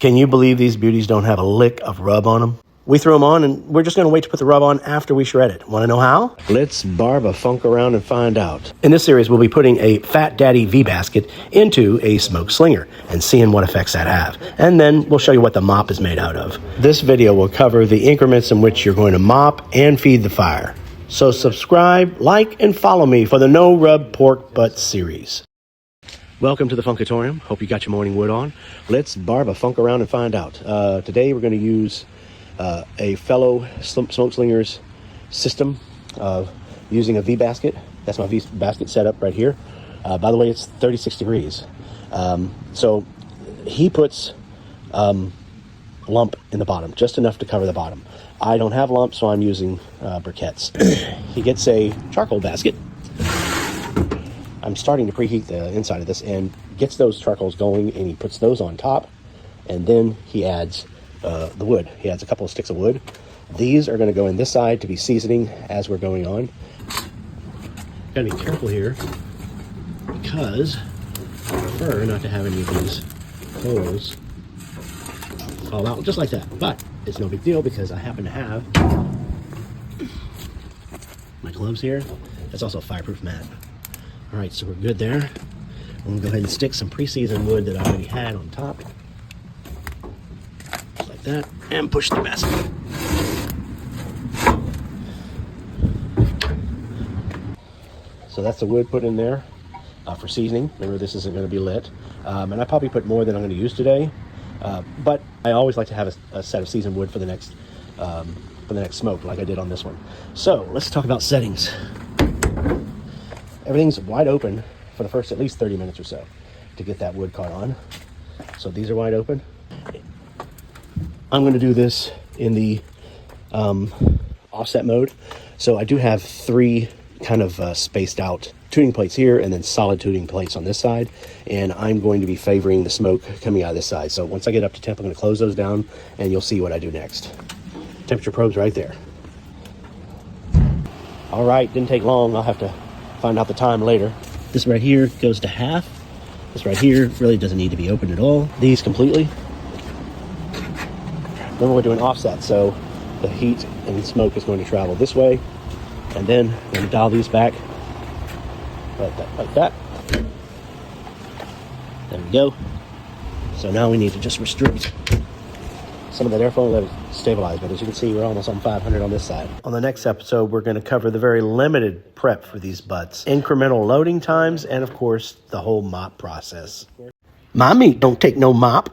Can you believe these beauties don't have a lick of rub on them? We throw them on, and we're just going to wait to put the rub on after we shred it. Want to know how? Let's barb a funk around and find out. In this series, we'll be putting a Fat Daddy V-basket into a Smokeslinger and seeing what effects that have. And then we'll show you what the mop is made out of. This video will cover the increments in which you're going to mop and feed the fire. So subscribe, like, and follow me for the No Rub Pork Butt series. Welcome to the Funkatorium. Hope you got your morning wood on. Let's barb a funk around and find out. Today we're going to use a fellow Smokeslinger's system of using a V-basket. That's my V-basket setup right here. By the way, it's 36 degrees. So he puts lump in the bottom, just enough to cover the bottom. I don't have lumps, so I'm using briquettes. He gets a charcoal basket. I'm starting to preheat the inside of this and gets those charcoals going, and he puts those on top, and then he adds the wood. He adds a couple of sticks of wood. These are going to go in this side to be seasoning as we're going on. Got to be careful here because I prefer not to have any of these holes fall out just like that. But it's no big deal because I happen to have my gloves here. That's also a fireproof mat. All right, so we're good there. I'm going to go ahead and stick some pre-seasoned wood that I already had on top. That and push the basket. So that's the wood put in there for seasoning. Remember, this isn't going to be lit, and I probably put more than I'm going to use today. But I always like to have a set of seasoned wood for the next smoke, like I did on this one. So let's talk about settings. Everything's wide open for the first at least 30 minutes or so to get that wood caught on. So these are wide open. I'm going to do this in the offset mode. So I do have three kind of spaced out tuning plates here and then solid tuning plates on this side. And I'm going to be favoring the smoke coming out of this side. So once I get up to temp, I'm going to close those down and you'll see what I do next. Temperature probe's right there. All right, didn't take long. I'll have to find out the time later. This right here goes to half. This right here really doesn't need to be opened at all. These completely. Remember, we're doing offset, so the heat and smoke is going to travel this way, and then we're going to dial these back like that. There we go. So now we need to just restrict some of that airflow and let it stabilize. But as you can see, we're almost on 500 on this side. On the next episode, we're going to cover the very limited prep for these butts, incremental loading times, and of course, the whole mop process. My meat don't take no mop.